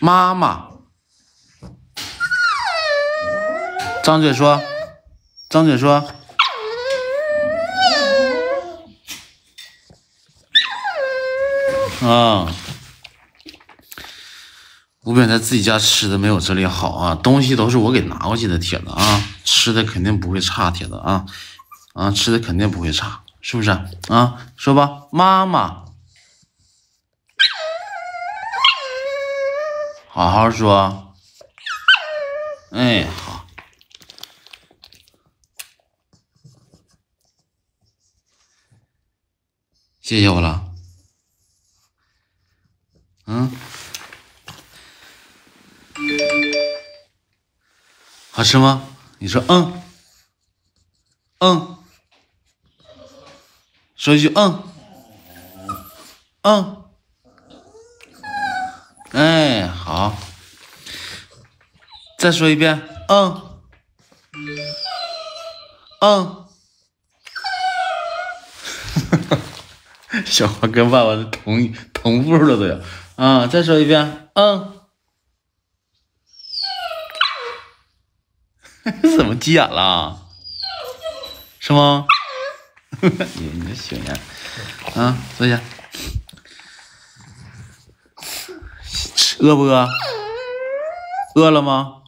妈妈。张嘴说，张嘴说。啊，吴炳在自己家吃的没有这里好啊，东西都是我给拿过去的，铁子啊，吃的肯定不会差，铁子啊，吃的肯定不会差，是不是啊？说吧，妈妈，好好说，哎，好，谢谢我了。好吃吗？你说说一句哎，好，再说一遍小花跟爸爸是同步了都要再说一遍怎么急眼了？是吗？你这行呀坐下。饿不饿？饿了吗？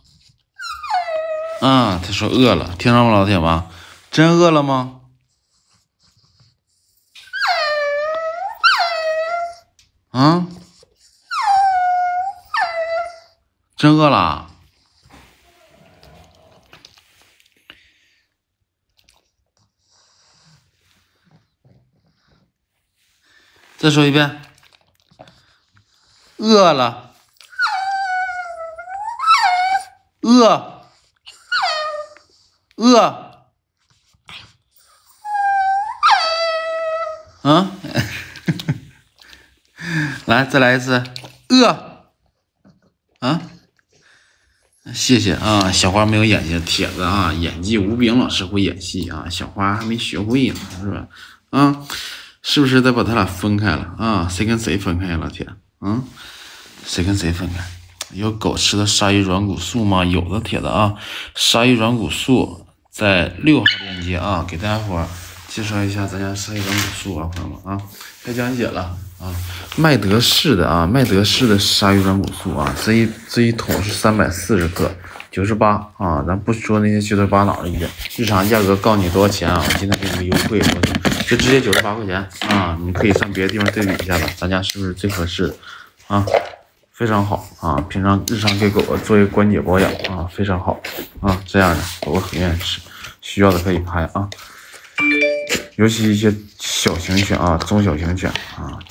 他说饿了，听着吗，老铁们？真饿了吗？真饿了？再说一遍。饿了。来，再来一次。谢谢小花没有演技，铁子演技吴炳老师会演戏小花还没学会呢，是吧？是不是得把他俩分开了谁跟谁分开呀，老铁？谁跟谁分开？有狗吃的鲨鱼软骨素吗？有的，铁子鲨鱼软骨素在6号链接给大家伙介绍一下咱家鲨鱼软骨素朋友们该讲解了麦德氏的鲨鱼软骨素这一桶是340克，98咱不说那些虚头巴脑的一点，日常价格告诉你多少钱我今天给你们优惠就直接98块钱你可以上别的地方对比一下吧，咱家是不是最合适的非常好平常日常给狗狗做一个关节保养非常好这样的狗狗很愿意吃，需要的可以拍尤其一些小型犬中小型犬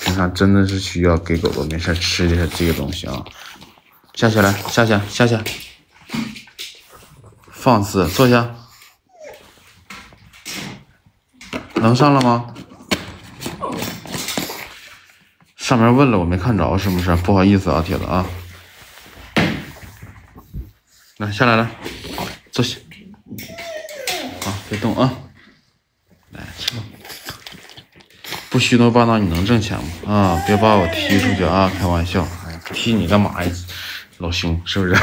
平常真的是需要给狗狗没事吃一下这个东西下去来，下去，放肆，坐下，能上了吗？上面问了我没看着，是不是？不好意思铁子来下来，坐下，别动来吃吧。不虚头巴脑你能挣钱吗？别把我踢出去开玩笑，踢你干嘛呀，老兄，是不是？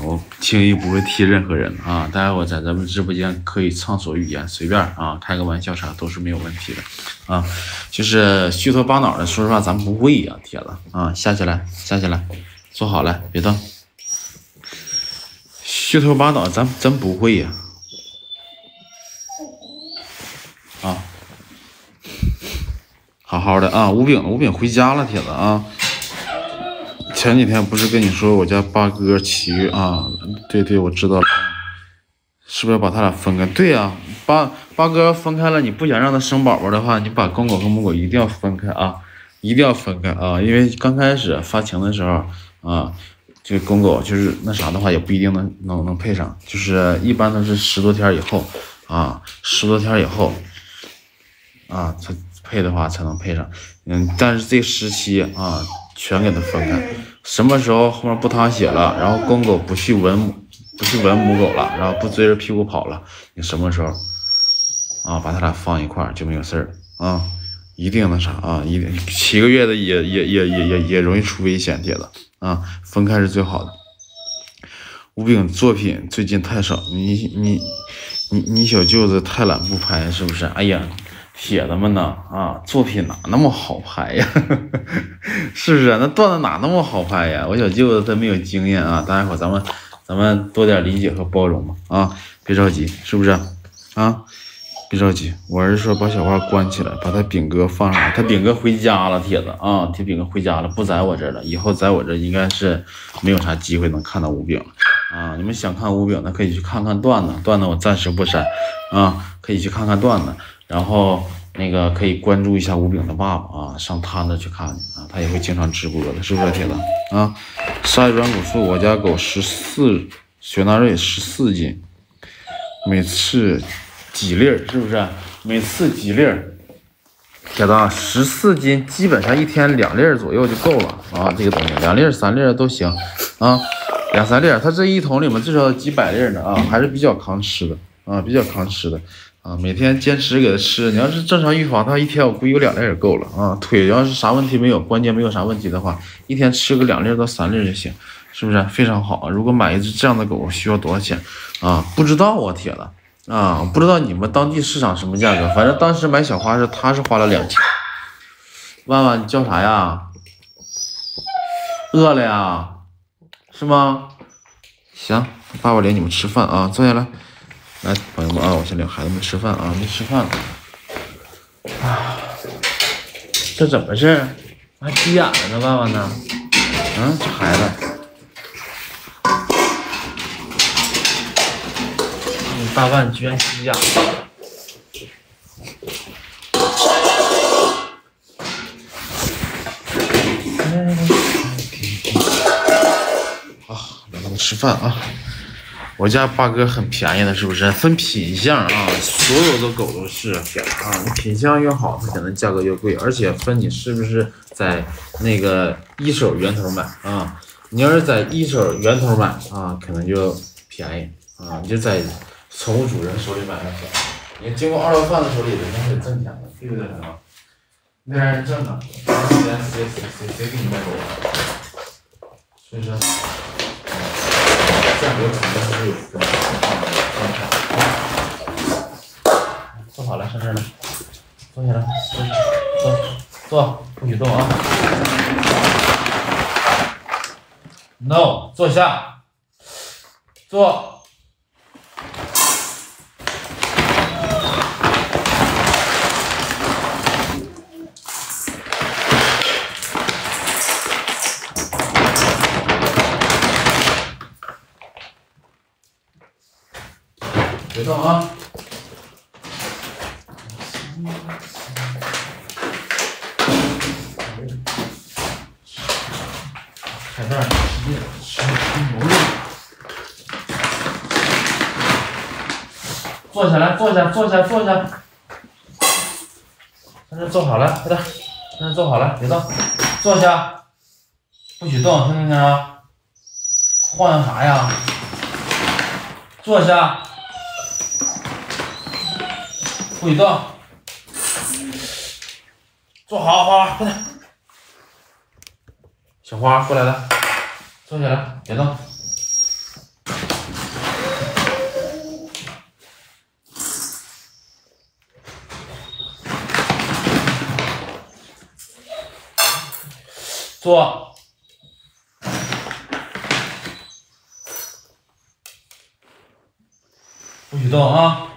我轻易不会踢任何人待会我在咱们直播间可以畅所欲言，随便开个玩笑啥都是没有问题的就是虚头巴脑的，说实话咱不会铁子下起来，坐好了，别动。虚头巴脑咱真不会好好的吴炳回家了，铁子前几天不是跟你说我家八哥奇遇对，我知道了，是不是把他俩分开？对八哥分开了，你不想让他生宝宝的话，你把公狗和母狗一定要分开一定要分开因为刚开始发情的时候这个公狗就是那啥的话，也不一定能配上，就是一般都是10多天以后10多天以后才配的话才能配上，但是这个时期全给它分开，什么时候后面不淌血了，然后公狗不去闻母狗了，然后不追着屁股跑了，你什么时候把它俩放一块就没有事儿一定那啥啊，一定7个月的也容易出危险，铁子啊，分开是最好的。吴炳作品最近太少，你小舅子太懒不拍是不是？哎呀，铁子们呐啊，作品哪那么好拍呀？是不是？那段子哪那么好拍呀？我小舅子他没有经验啊，大家伙咱们多点理解和包容嘛啊，别着急，是不是啊？别着急，我儿子说把小花关起来，把他炳哥放上来。他炳哥回家了，铁子啊，他炳哥回家了，不在我这儿了。以后在我这儿应该是没有啥机会能看到吴炳了啊。你们想看吴炳的，可以去看看段子，段子我暂时不删啊，可以去看看段子。然后那个可以关注一下吴炳的爸爸啊，上他那去看去啊，他也会经常直播的，是不是铁子啊？鲨鱼软骨素，我家狗14，雪纳瑞14斤，每次几粒儿，是不是？每次几粒儿？铁子14斤，基本上一天2粒左右就够了啊。这个东西2粒3粒都行啊，2、3粒。它这一桶里面至少几百粒呢啊，还是比较扛吃的啊，比较扛吃的啊。每天坚持给它吃，你要是正常预防，它一天我估计有2粒也够了啊。腿要是啥问题没有，关节没有啥问题的话，一天吃个2粒到3粒就行，是不是？非常好。如果买一只这样的狗需要多少钱啊？不知道啊，铁子。啊，不知道你们当地市场什么价格，反正当时买小花他是花了2000。万万，你叫啥呀？饿了呀？是吗？行，爸爸领你们吃饭啊，坐下来。来，朋友们啊，我先领孩子们吃饭啊，没吃饭了。啊，这怎么回事？还急眼了呢，万万呢？嗯，这孩子。大万居然急眼了！好，让他们吃饭啊！我家八哥很便宜的，是不是？分品相啊，所有的狗都是啊，你品相越好，它可能价格越贵，而且分你是不是在那个一手源头买啊？你要是在一手源头买啊，可能就便宜啊，你就在宠物主人手里买的便宜，你经过二道贩子手里，人家是挣钱的，对不对啊？那让人挣的，谁给你卖狗的？所以说，价格肯定是有分坐好了，上这儿来，坐下来，坐，不许动啊 ！No， 坐下，坐。别动啊！海带吃牛肉。坐下来，坐下。在这坐好了，快点，在这坐好了，别动，坐下，不许动，听没听啊？晃悠啥呀？坐下。不许动，坐好，花，快点。小花过来了，坐下来，别动。坐。不许动啊！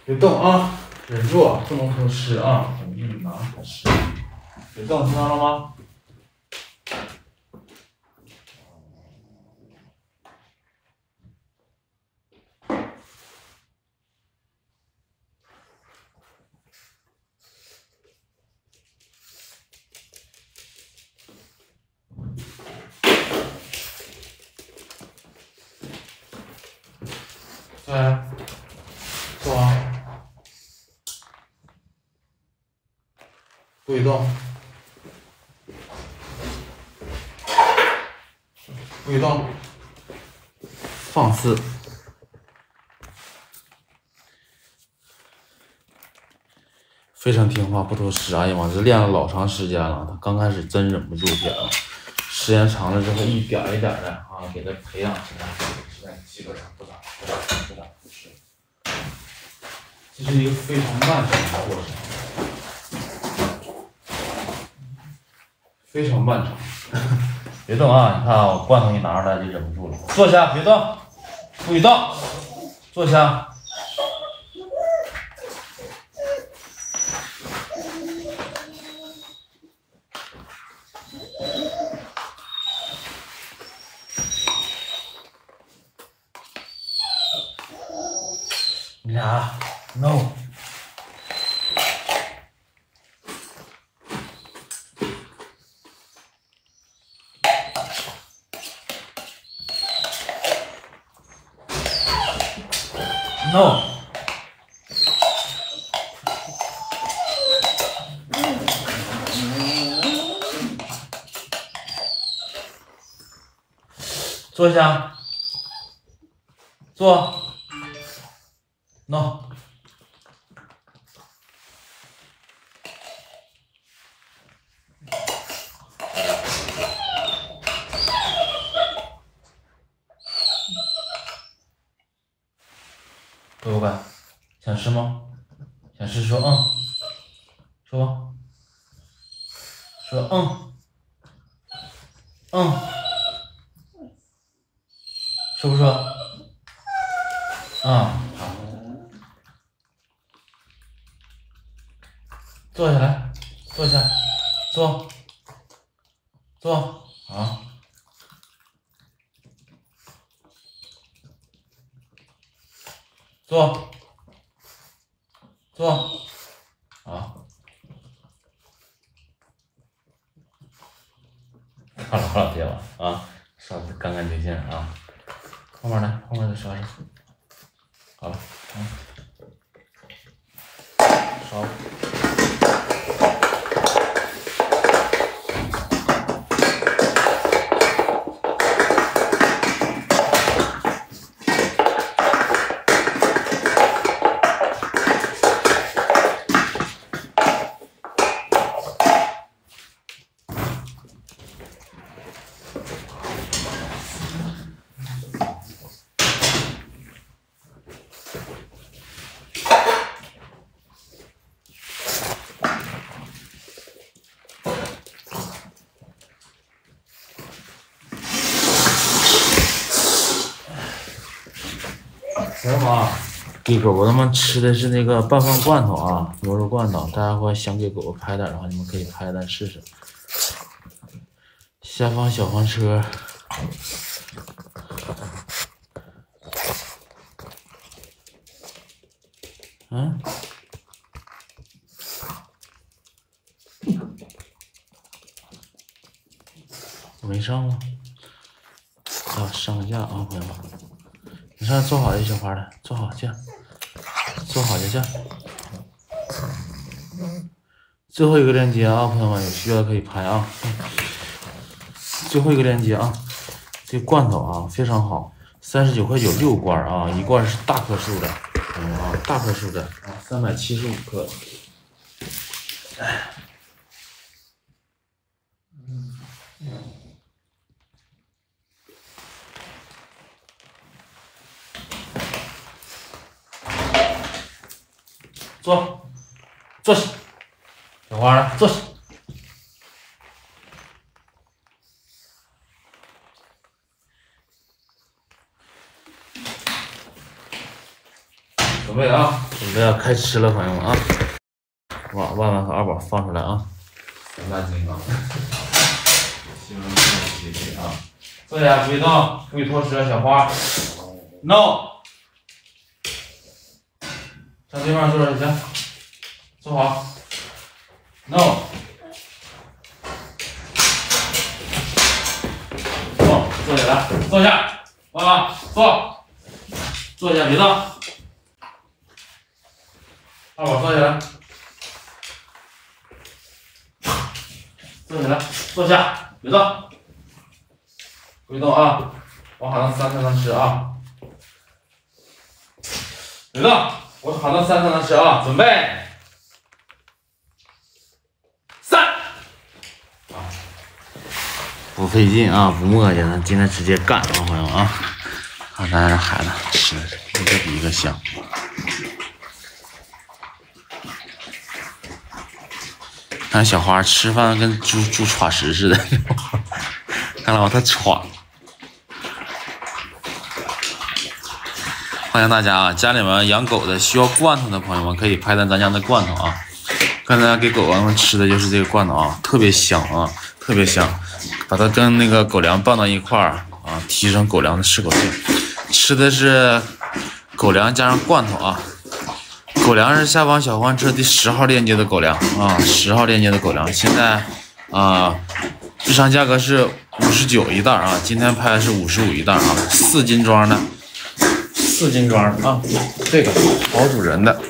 别动啊，忍住，不能偷吃啊！我给你拿好吃。别动，听到了吗？坐下来，坐啊。不许动，不许动，放肆。非常听话，不偷食。哎呀妈，这练了老长时间了，他刚开始真忍不住舔了，时间长了之后一点一点的啊，给他培养起来，现在基本上不咋不吃。这是一个非常漫长的过程，非常漫长。别动啊！你看啊，我罐头一拿出来就忍不住了。坐下，别动，不许动，坐下。你俩 ，no。no， 坐下，坐 ，no， 乖不乖？想吃吗？想吃说嗯，说嗯，说不说？好，坐下来，坐下，坐，好，坐，好。好了，别了啊，刷的干干净净啊。后面来，后面再刷一下。好了，刷。朋友们啊，给狗狗他们吃的是那个拌饭罐头啊，牛肉罐头。大家伙想给狗狗拍点的话，你们可以拍单试试。下方小黄车。我没上吗？啊，上个架啊，朋友们。你上做好这小花的，做好这样，做好就这样。最后一个链接啊，朋友们有需要可以拍啊。最后一个链接啊，这罐头啊非常好，39.9块6罐啊，一罐是大颗数的，大颗数的啊，375克。坐下，小花儿，坐下。准备啊，准备要开吃了，朋友们啊！把万万和二宝放出来啊！三大金刚，希望谢谢啊！坐下，不许动，不许偷吃了，小花。No。上对面坐着行，坐好。No。坐起来，坐下，万万坐下，别动。二宝坐起来，坐起来，坐下，别动，不许动啊！我好像3才能吃啊。知道，我喊到3才能吃啊！准备3。不费劲啊，不磨叽了，今天直接干啊，朋友啊！看咱家这孩子吃一个比一个香。看小花吃饭跟猪歘食似的，看到吗？他歘。欢迎大家啊！家里面养狗的需要罐头的朋友们，可以拍咱家的罐头啊。刚才给狗们吃的就是这个罐头啊，特别香啊，特别香。把它跟那个狗粮拌到一块儿啊，提升狗粮的适口性。吃的是狗粮加上罐头啊。狗粮是下方小黄车第10号链接的狗粮啊，10号链接的狗粮。现在日常价格是59一袋啊，今天拍的是55一袋啊，4斤装的。4斤装啊，这个好主人的，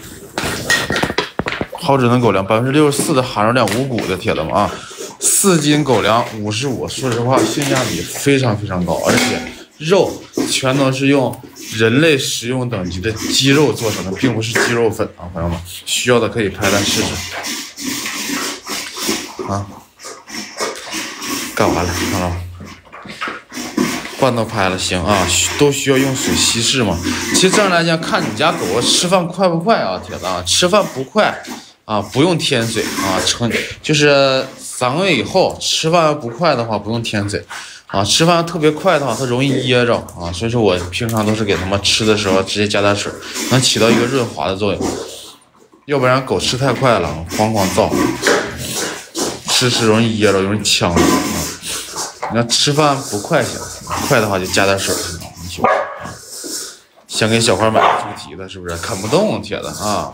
好主人狗粮，64%的含肉量，无谷的，铁子们啊，4斤狗粮55，说实话性价比非常非常高，而且肉全都是用人类食用等级的鸡肉做成的，并不是鸡肉粉啊，朋友们，需要的可以拍单试试啊。干完了，看到吗？罐头拍了，行啊，都需要用水稀释嘛。其实这样来讲，看你家狗吃饭快不快啊，铁子啊，吃饭不快啊，不用添水啊，就是3个月以后吃饭要不快的话，不用添水啊，吃饭特别快的话，它容易噎着啊，所以说我平常都是给它们吃的时候直接加点水，能起到一个润滑的作用，要不然狗吃太快了，哐哐造，吃容易噎着，容易呛着啊。你要吃饭不快行，快的话就加点水，想给小花买猪蹄子是不是？啃不动，铁子啊，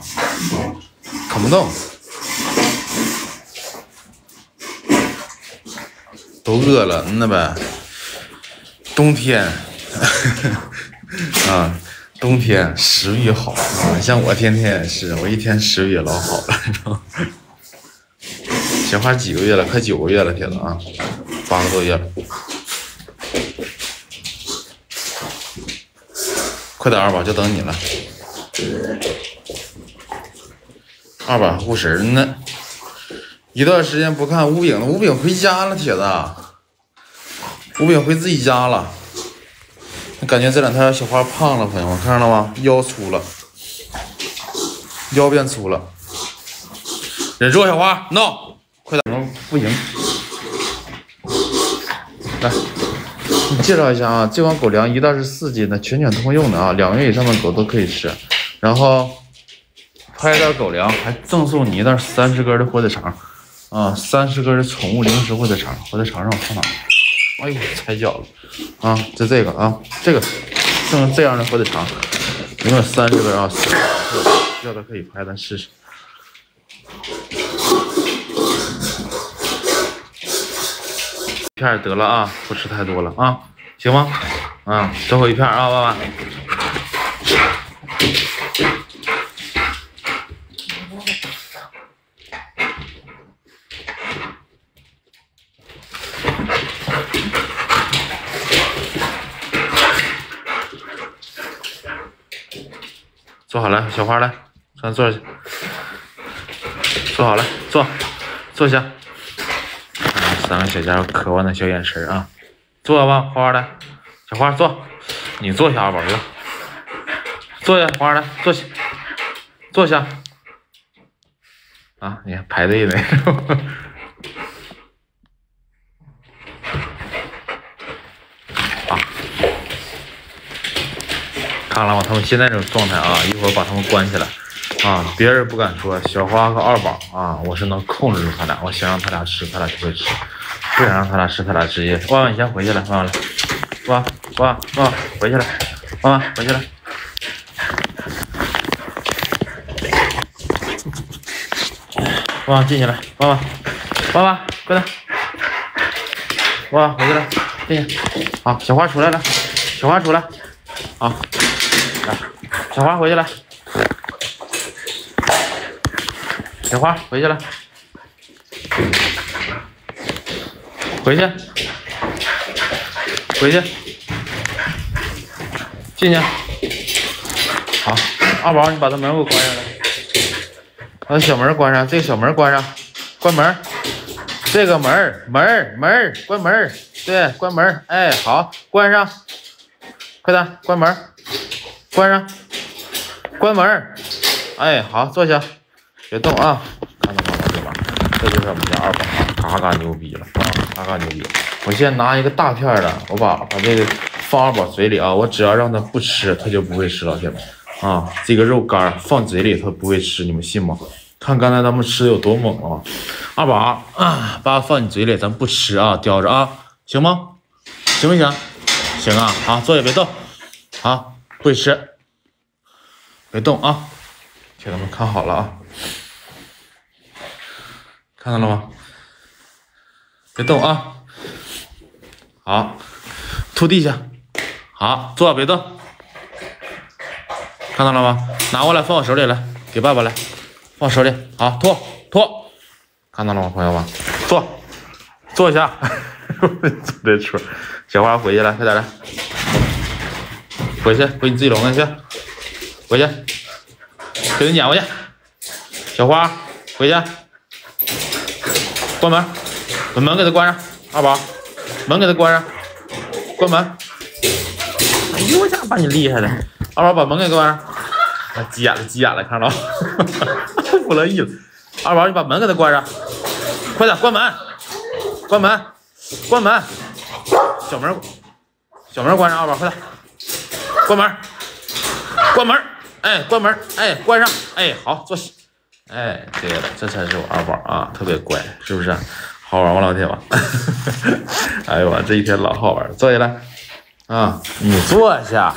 啃不动，都饿了，那呗。冬天啊，冬天食欲好啊，像我天天也是，我一天食欲也老好了。小花几个月了？快9个月了，铁子啊，8个多月了。快点，2宝就等你了。2宝护食呢，一段时间不看乌饼了，乌饼回家了，铁子，乌饼回自己家了。感觉这2天小花胖了，朋友们看到了吗？腰粗了，腰变粗了。忍住，小花 ，no， 快点，不行。来，你介绍一下啊，这款狗粮一袋是4斤的，全犬通用的啊，2个月以上的狗都可以吃。然后拍袋狗粮还赠送你一袋30根的火腿肠啊，30根的宠物零食火腿肠。火腿肠让我看哪？哎呦，踩脚了啊！就这个啊，这个赠这样的火腿肠，一共有30根啊，需要的可以拍单试试。片得了啊，不吃太多了啊，行吗？啊，最后一片啊，爸爸。坐好了，小花来，咱坐下。坐好了，坐下。3个小家伙渴望的小眼神啊！坐吧，花花来，小花坐，你坐下，2宝去，坐下，花花来，坐下。啊，你看排队呢。啊，看了吗？他们现在这种状态啊，一会儿把他们关起来啊，别人不敢说，小花和2宝啊，我是能控制住他俩，我想让他俩吃，他俩就会吃。不想让他俩吃，他俩直接。万万，你先回去了，万万来，万回去了，万万回去了。万万进去了，万万，快点，万万回去了，进去。好，小花出来了，小花出来，好，来，小花回去了，小花回去了。回去，进去，好，二宝，你把这门给我关上来，把小门关上，这个小门关上，关门。这个门关门，对，关门。哎，好，关上，快点关门，关上，关门。哎，好，坐下，别动啊！看到吗，老铁们？这就是我们家二宝啊，嘎嘎牛逼了啊，嘎嘎牛逼！我先拿一个大片的，我把这个放二宝嘴里啊，我只要让他不吃，他就不会吃，老铁们啊，这个肉干放嘴里他不会吃，你们信吗？看刚才他们吃的有多猛啊！二宝啊，把它放你嘴里，咱不吃啊，叼着啊，行吗？行不行？行啊，好，坐下别动，好，不许吃，别动啊！铁子们看好了啊，看到了吗？别动啊！好，吐地下，好，坐，别动，看到了吗？拿过来，放我手里来，给爸爸来。放手里，好，吐，看到了吗，朋友们？坐一下，坐这出，小花回去来，快点来，回你自己笼子去，回去，给你撵回去，小花回去，关门，把门给他关上，二宝，门给他关上，关门。哎呦我家把你厉害的，二宝把门给关上。急眼了，看到不乐意了。二宝，你把门给他关上，快点关门，小门关上，二宝快点关门，哎，关门，哎，关上，哎，好，坐下，哎，对了，这才是我二宝啊，特别乖，是不是？好玩吗，老铁们？哎呦我这一天老好玩了，坐下来啊，你坐下。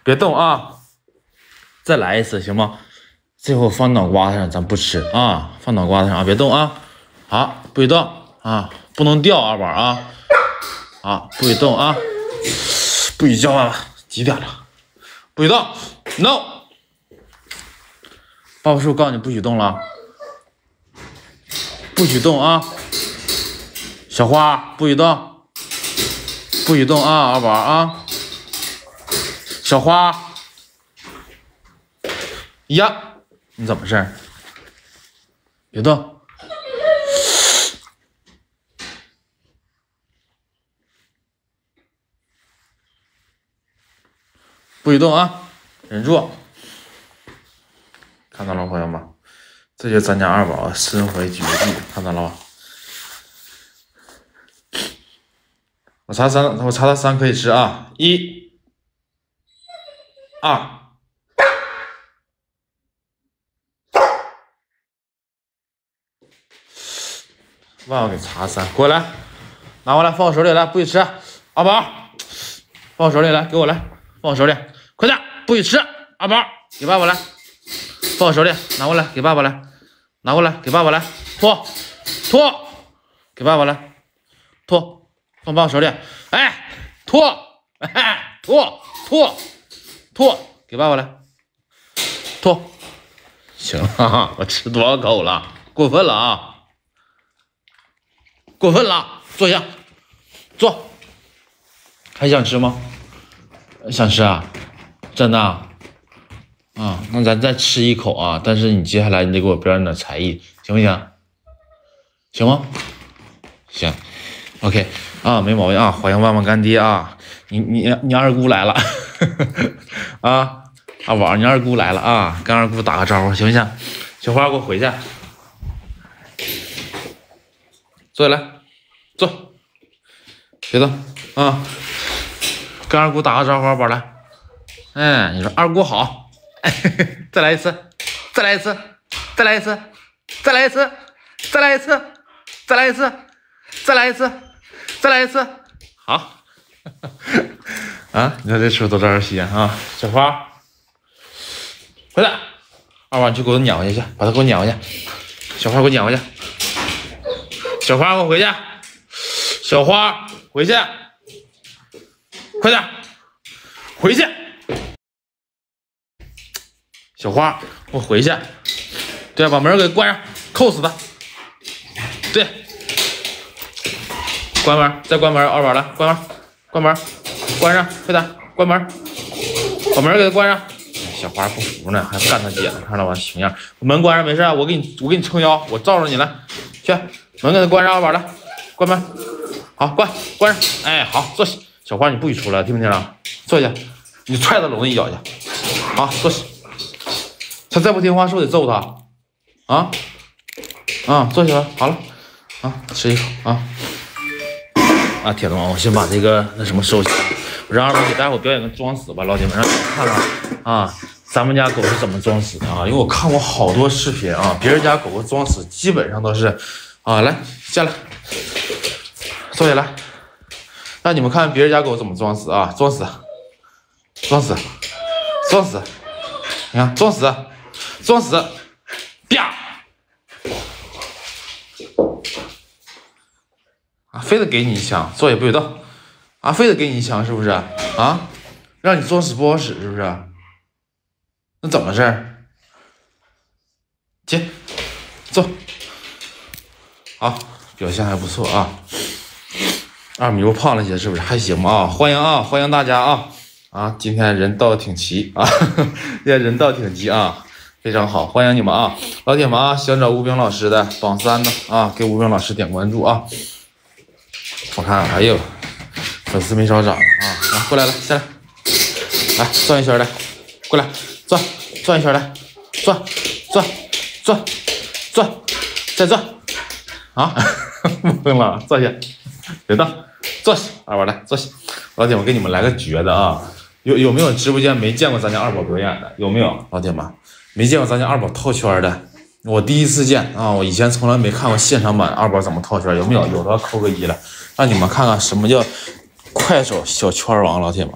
别动啊！再来一次行吗？最后放脑瓜子上，咱不吃啊！放脑瓜子上啊！别动啊！好，不许动啊！不能掉二宝啊！好，不许动啊！不许叫爸爸，几点了？不许动 ！No！ 爸爸是不是告诉你不许动了？不许动啊！小花，不许动！不许动啊！二宝啊！小花呀，你怎么事？别动！不许动啊！忍住！看到了，朋友们，这就是咱家二宝身怀绝技，看到了吗？我查他3可以吃啊，1、2，忘了给查3，过来，拿过来，放我手里来，不许吃，二宝，放我手里来，给我来，放我手里，快点，不许吃，二宝，给爸爸来，放我手里，拿过来，给爸爸来，拿过来，给爸爸来，吐，给爸爸来，吐，放爸爸手里，哎，吐，给爸爸来，吐，行了，我吃多少口了？过分了啊！过分了，坐下，坐。还想吃吗？想吃啊？真的啊？啊，那咱再吃一口啊！但是你接下来你得给我表演点才艺，行不行？行吗？行 ，OK 啊，没毛病啊！欢迎万万干爹啊！你二姑来了啊！二宝，你二姑来了啊！跟二姑打个招呼行不行？小花给我回去，坐下来，坐，别动啊！跟二姑打个招呼，二宝来。哎，你说二姑好，再来一次，再来一次，再来一次，再来一次，再来一次，再来一次，再来一次，再来一次，好。啊，你看这车多招人稀罕啊！小花，回来，二宝你去给我撵回去去，把它给我撵回去。小花给我撵回去，小花给我回去，小花回去，快点回去。小花，我回去。对，把门给关上，扣死他。对，关门，再关门，二宝来，关门，关门，关上，快点，关门，把门给他关上。小花不服呢，还干他姐呢，看到吧？熊样，门关上没事，我给你撑腰，我罩着你来，去，门给他关上，宝来，关门，好，关上，哎，好，坐下。小花你不许出来，听没听着？坐下，你踹他笼子一脚去，好，坐下。他再不听话，是不是得揍他？坐下吧，好了，吃一口铁子们，我先把这个那什么收起来，我让二宝给大伙表演个装死吧，老铁们，让你们看看咱们家狗是怎么装死的因为我看过好多视频别人家狗狗装死基本上都是来下来，坐下来，让你们看别人家狗怎么装死装死，你看装死，啪！非得给你一枪，坐也不许动非得给你一枪，是不是让你装死不好使，是不是？那怎么回事？起，坐。好，表现还不错2米又胖了些，是不是？还行吧欢迎大家今天人倒挺齐今天人倒挺齐非常好，欢迎你们老铁们想找吴冰老师的榜3呢给吴冰老师点关注我看哎呦，粉丝没少涨来过来下来，来转一圈来，过来转一圈来，转，再转不行了，坐下，别动，坐下，二宝来坐下。老铁们给你们来个绝的有没有直播间没见过咱家二宝表演的？有没有？老铁们没见过咱家二宝套圈的？我第一次见我以前从来没看过现场版二宝怎么套圈，有没有？有的话扣个1了，让你们看看什么叫快手小圈王，老铁们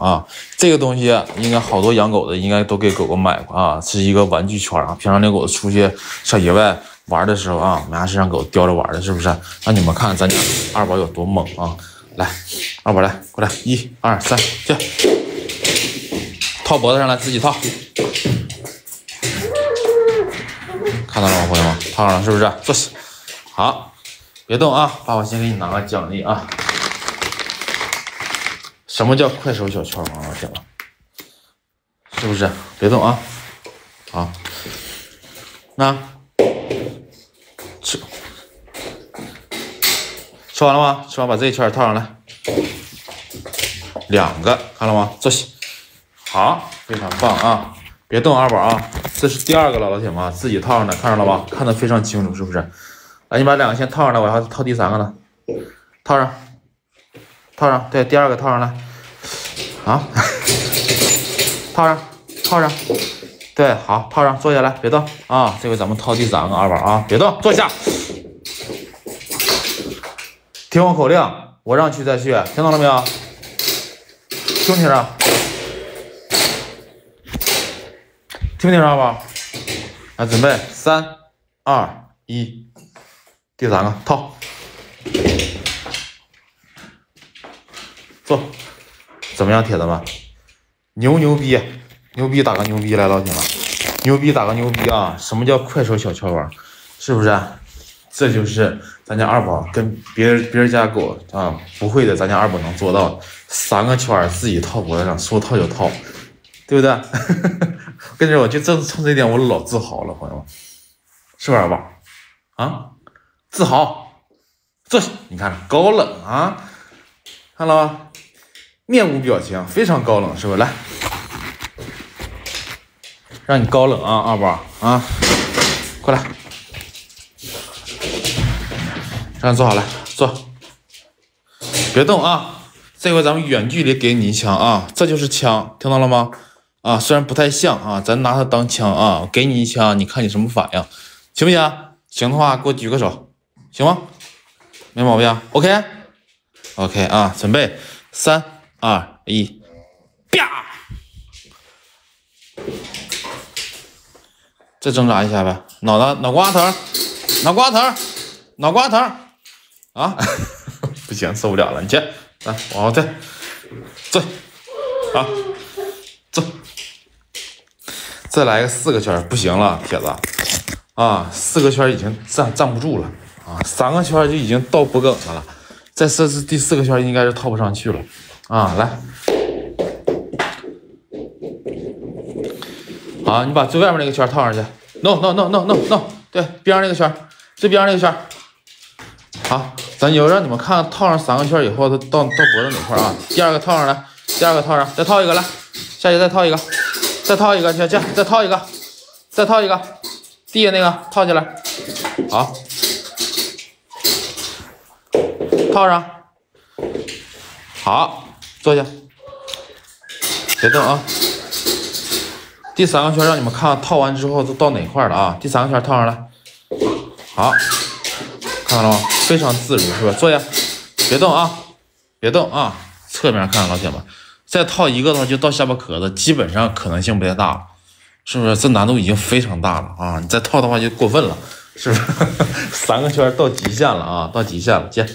这个东西应该好多养狗的应该都给狗狗买过是一个玩具圈平常那狗出去上野外玩的时候没啥事让狗叼着玩的，是不是？让你们看看咱家二宝有多猛来，二宝来，过来，1、2、3，去，套脖子上来，自己套。看到了吗，朋友们？套上了是不是？坐下，好，别动爸爸先给你拿个奖励什么叫快手小圈王？老铁们，是不是？别动好，那吃完了吗？吃完把这一圈套上来，2个，看了吗？坐下，好，非常棒别动二宝这是第2个了，老铁们自己套上的，看着了吧？看得非常清楚，是不是？来，你把2个先套上来，我要套第3个呢。套上，对，第2个套上来。套上，对，好，套上，坐下来，别动这回咱们套第3个，二宝别动，坐下。听我口令，我让去再去，听到了没有？听不听着？听不听着，二宝？来，准备3、2、1，第3个套，坐。怎么样，铁子们？牛逼，打个牛逼来，老铁们，牛逼打个牛逼什么叫快手小圈王？是不是？这就是咱家二宝跟别人家狗不会的，咱家二宝能做到3个圈自己套脖子上，说套就套，对不对？跟着我就正冲这一点我老自豪了，朋友们，是不是二宝自豪，坐下，你看高冷看了吗？面无表情，非常高冷，是不是？来，让你高冷二宝过来，这样坐好来，坐，别动这回咱们远距离给你一枪这就是枪，听到了吗？虽然不太像咱拿它当枪给你一枪，你看你什么反应，行不行？行的话给我举个手，行吗？没毛病 ，OK 准备3、2、1，啪！再挣扎一下呗，脑瓜疼不行，受不了了，你去，来，往后退，坐，坐，再来个4个圈，不行了，铁子，4个圈已经站不住了3个圈就已经到脖梗上了，再设置第4个圈应该是套不上去了来，好，你把最外面那个圈套上去。No， 对，边上那个圈，最边上那个圈。好，咱就让你们看套上3个圈以后，它到脖子哪块啊？第二个套上来，第二个套上，再套一个来，下去再套一个，再套一个，去，再套一个，再套一个，地下那个套起来。好，套上。好，坐下，别动啊。第3个圈让你们看套完之后都到哪块了啊？第3个圈套上来。好，看到了吗？非常自如，是吧？坐下，别动啊，别动啊。侧面看，老铁们，再套一个的话就到下巴壳子，基本上可能性不太大了，是不是？这难度已经非常大了啊！你再套的话就过分了，是不是？3个圈到极限了啊，到极限了，接。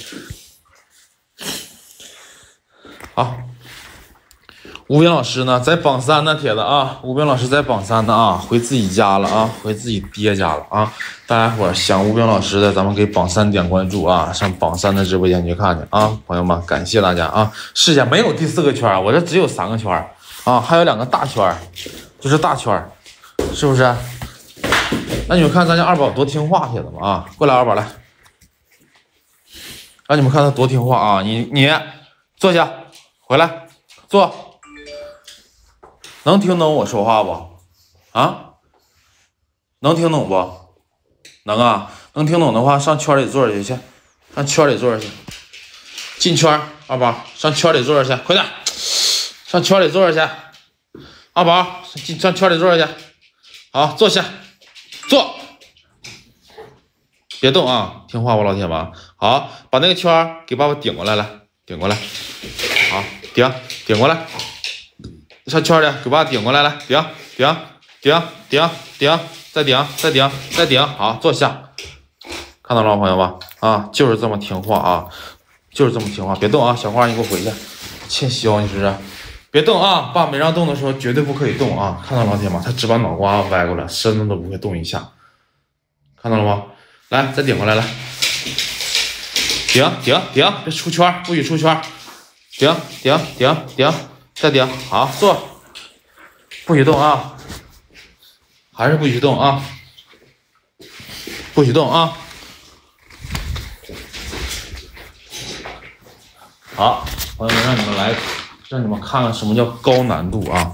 好，吴斌老师呢在榜3呢，铁子啊，吴斌老师在榜3呢啊，回自己家了啊，回自己爹家了啊。大家伙想吴斌老师的，咱们给榜3点关注啊，上榜3的直播间去看去啊，朋友们，感谢大家啊。试一下，没有第4个圈，我这只有3个圈啊，还有2个大圈，就是大圈，是不是？那你们看咱家二宝多听话，铁子们啊，过来，二宝来，让你们看他多听话啊，你坐下，回来坐。能听懂我说话不？啊？能听懂不？能啊！能听懂的话，上圈里坐着去，上圈里坐着去。进圈，二宝，上圈里坐着去，快点，上圈里坐着去。二宝，上圈里坐着去。好，坐下，坐，别动啊！听话不，老铁们？好，把那个圈给爸爸顶过来，来，顶过来。好，顶过来。上圈里给爸顶过来，来顶，再顶，好，坐下，看到了吗，朋友们啊，就是这么听话啊，就是这么听话，别动啊，小花你给我回去，欠削你是不是？别动啊，爸没让动的时候绝对不可以动啊，看到了老铁吗？他只把脑瓜歪过来，身子都不会动一下，看到了吗？来，再顶过来，来，顶，别出圈，不许出圈，顶，再顶，好，坐，不许动啊，还是不许动啊，不许动啊。好，朋友们，让你们看看什么叫高难度啊！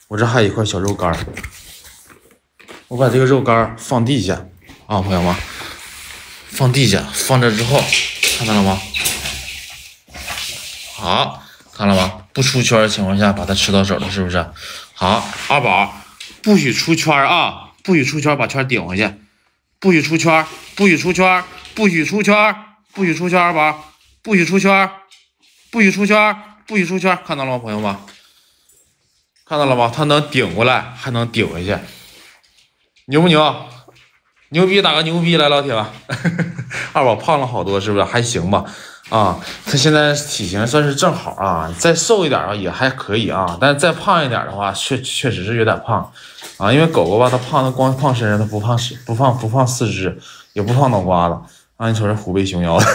我这还有一块小肉干，我把这个肉干放地下啊，朋友们，放地下，放这之后，看到了吗？好，看了吗？不出圈的情况下把它吃到手了，是不是？好，二宝，不许出圈啊！不许出圈，把圈顶回去。不许出圈，不许出圈，不许出圈，不许出圈，二宝，不许出圈，不许出圈，不许出圈，看到了吗，朋友们？看到了吗？他能顶过来，还能顶回去，牛不牛？牛逼，打个牛逼来，老铁们！二宝胖了好多，是不是？还行吧？啊，他现在体型算是正好啊，再瘦一点啊也还可以啊，但是再胖一点的话，确实是有点胖啊。因为狗狗吧，它胖的光胖身上，它不胖四肢，也不胖脑瓜子啊。你瞅这虎背熊腰的，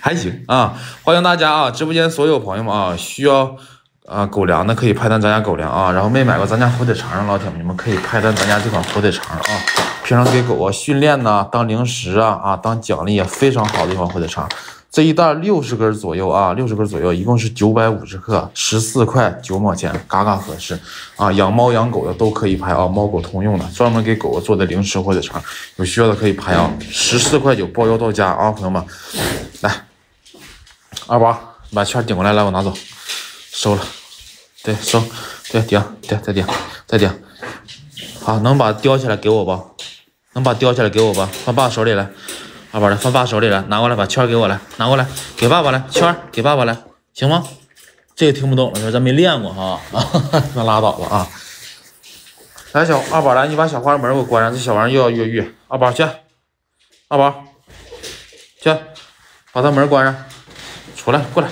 还行啊。欢迎大家啊，直播间所有朋友们啊，需要狗粮的可以拍单咱家狗粮啊，然后没买过咱家火腿肠的老铁们，你们可以拍单咱家这款火腿肠啊。平常给狗训练呢，当零食当奖励非常好的一款火腿肠。这一袋60根左右啊，60根左右，一共是950克，14块9毛钱，嘎嘎合适啊！养猫养狗的都可以拍啊，猫狗通用的，专门给狗狗做的零食火腿肠，有需要的可以拍啊，14块9包邮到家啊，朋友们，来，二宝把圈顶过来，来我拿走，收了，对，收，对，顶，再顶，好，能把叼起来给我吧？能把叼起来给我吧？放爸手里来。二宝来，放爸手里来，拿过来，把圈给我来，拿过来，给爸爸来，圈给爸爸来，行吗？这个听不懂了，咱没练过哈，那拉倒吧啊！来，二宝来，你把小花门给我关上，这小玩意又要越狱。二宝去，二宝去，把他门关上，出来，过来，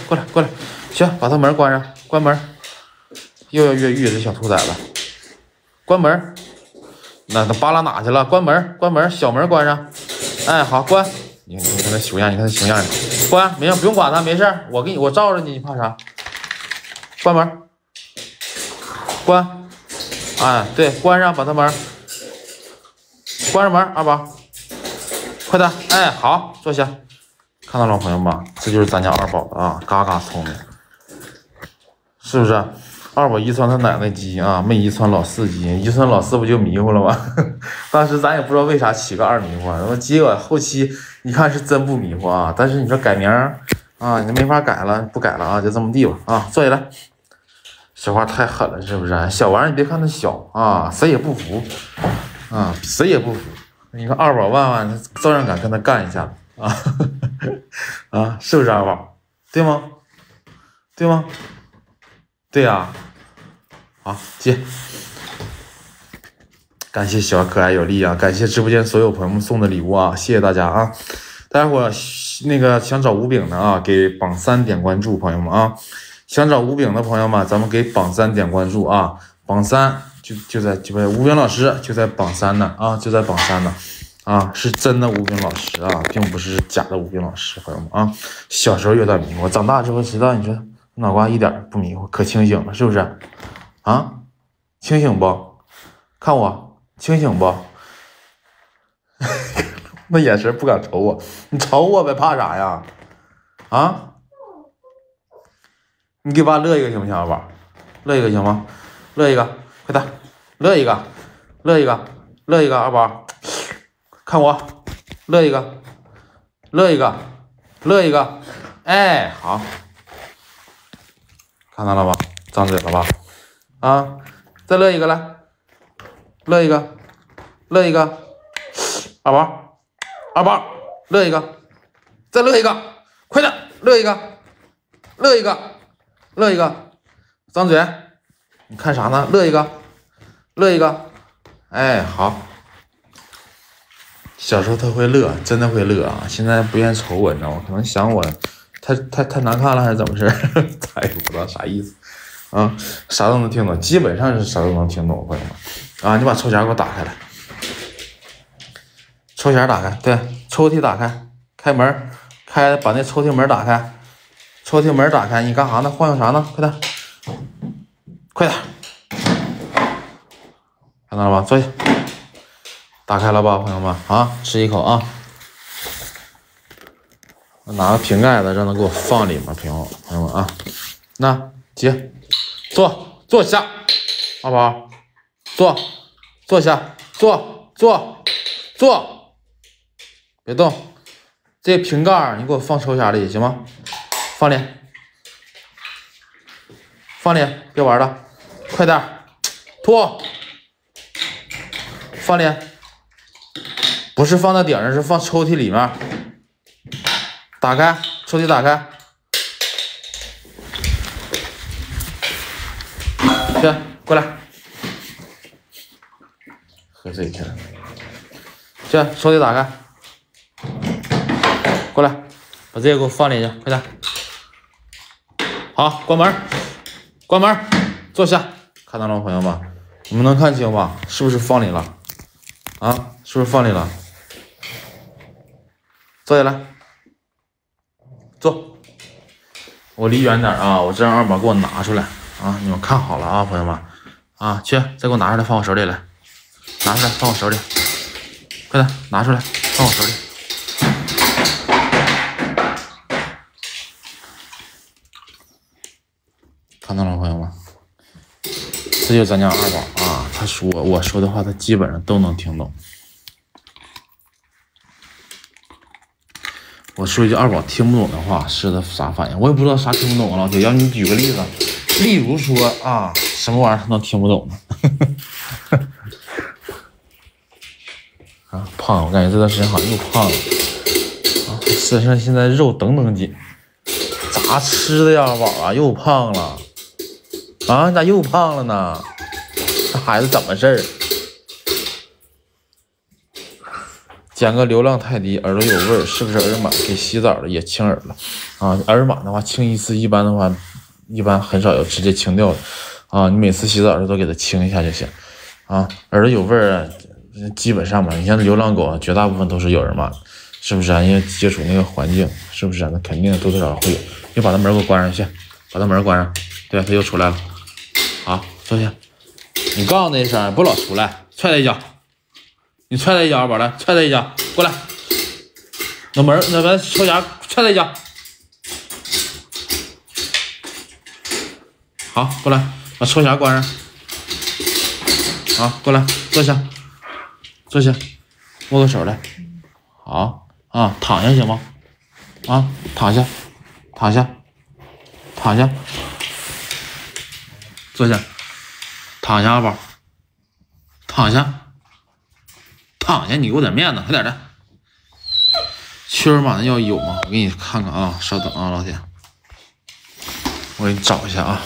去，把他门关上，关门，又要越狱，这小兔崽子，关门，那扒拉哪去了？关门，小门关上。哎，好，关！你看他熊样，关，没事，不用管他，没事，我罩着你，你怕啥？关门，关，哎，对，关上，把它门关上门，二宝，快点，哎，好，坐下。看到了，朋友们，这就是咱家二宝的啊，嘎嘎聪明，是不是？二宝遗传他奶奶基因啊，没遗传老四基因，遗传老四不就迷糊了吗？当时咱也不知道为啥起个二迷糊，然后结果后期一看是真不迷糊啊。但是你说改名啊，你没法改了，不改了啊，就这么地吧啊，坐下来。小花太狠了，是不是？小玩意儿你别看他小啊，谁也不服啊，谁也不服。你看二宝万万照样敢跟他干一下啊啊，是不是二宝？对吗？对吗？对呀、好，接。感谢小可爱有力啊！感谢直播间所有朋友们送的礼物啊！谢谢大家啊！大家伙那个想找五饼的啊，给榜3点关注，朋友们啊！想找五饼的朋友们，咱们给榜3点关注啊！榜3就在五饼老师就在榜3呢啊，就在榜3呢啊，是真的五饼老师啊，并不是假的五饼老师，朋友们啊！小时候有点迷糊，长大之后知道，你说脑瓜一点不迷糊，可清醒了，是不是？啊，清醒不？看我清醒不？那眼神不敢瞅我，你瞅我呗，怕啥呀？啊？你给爸乐一个行不行，二宝？乐一个行吗？乐一个，快点，乐一个，乐一个，乐一个，二宝，看我，乐一个，乐一个，乐一个，哎，好，看到了吧？张嘴了吧？啊，再乐一个来，乐一个，乐一个，二宝，二宝，乐一个，再乐一个，快点，乐一个，乐一个。乐一个，张嘴，你看啥呢？乐一个，乐一个，哎，好。小时候他会乐，真的会乐啊！现在不愿瞅我，你知道吗？可能想我太难看了，还是怎么事？咱也不知道啥意思啊，啥都能听懂，基本上是啥都能听懂，朋友们啊！你把抽匣给我打开来，抽匣打开，对，抽屉打开，开门，把那抽屉门打开。抽屉门打开，你干啥呢？晃悠啥呢？快点，快点，看到了吧？坐下，打开了吧，朋友们啊，吃一口啊！我拿个瓶盖子，让他给我放里面，朋友们啊，那姐，坐下，二宝，坐下，坐，别动，这瓶盖你给我放抽匣里行吗？放脸，别玩了，快点，脱，放脸，不是放在顶上，是放抽屉里面。打开，抽屉打开，去，过来，喝这一天，去，抽屉打开，过来，把这个给我放里去，快点。好，关门，坐下。看到了吗，朋友们？你们能看清吧？是不是放里了？啊，是不是放里了？坐下来，坐。我离远点啊，我这让二宝给我拿出来啊！你们看好了啊，朋友们啊，去，再给我拿出来，放我手里来，拿出来，放我手里，快点拿出来，放我手里。看到了，朋友们，这就是咱家二宝啊！他说我说的话，他基本上都能听懂。我说一句二宝听不懂的话，是他啥反应？我也不知道啥听不懂啊，老铁。要你举个例子，例如说啊，什么玩意儿他能听不懂呢？啊，胖！我感觉这段时间好像又胖了啊，身上现在肉等紧，咋吃的呀，二宝啊？又胖了。啊，你咋又胖了呢？这孩子怎么事儿？捡个流量太低，耳朵有味儿，是不是耳螨？给洗澡了也清耳了啊？耳螨的话清一次，一般很少有直接清掉的啊。你每次洗澡的时候都给它清一下就行啊。耳朵有味儿，基本上吧，你像流浪狗，绝大部分都是有耳螨，是不是啊？因为接触那个环境，是不是啊？那肯定多多少少会有。你把那门给我关上去，把那门关上。对，它又出来了。好，坐下。你告诉那一声，不老出来，踹他一脚。你踹他一脚，宝来，踹他一脚，过来。那门那边抽匣，踹他一脚。好，过来，把抽匣关上。好，过来，坐下，坐下，握个手来。好啊，躺下行吗？啊，躺下，躺下，躺下，坐下，躺下，阿宝，躺下，躺下，你给我点面子，快点的。驱儿马的药有吗？我给你看看啊，稍等啊，老铁，我给你找一下啊。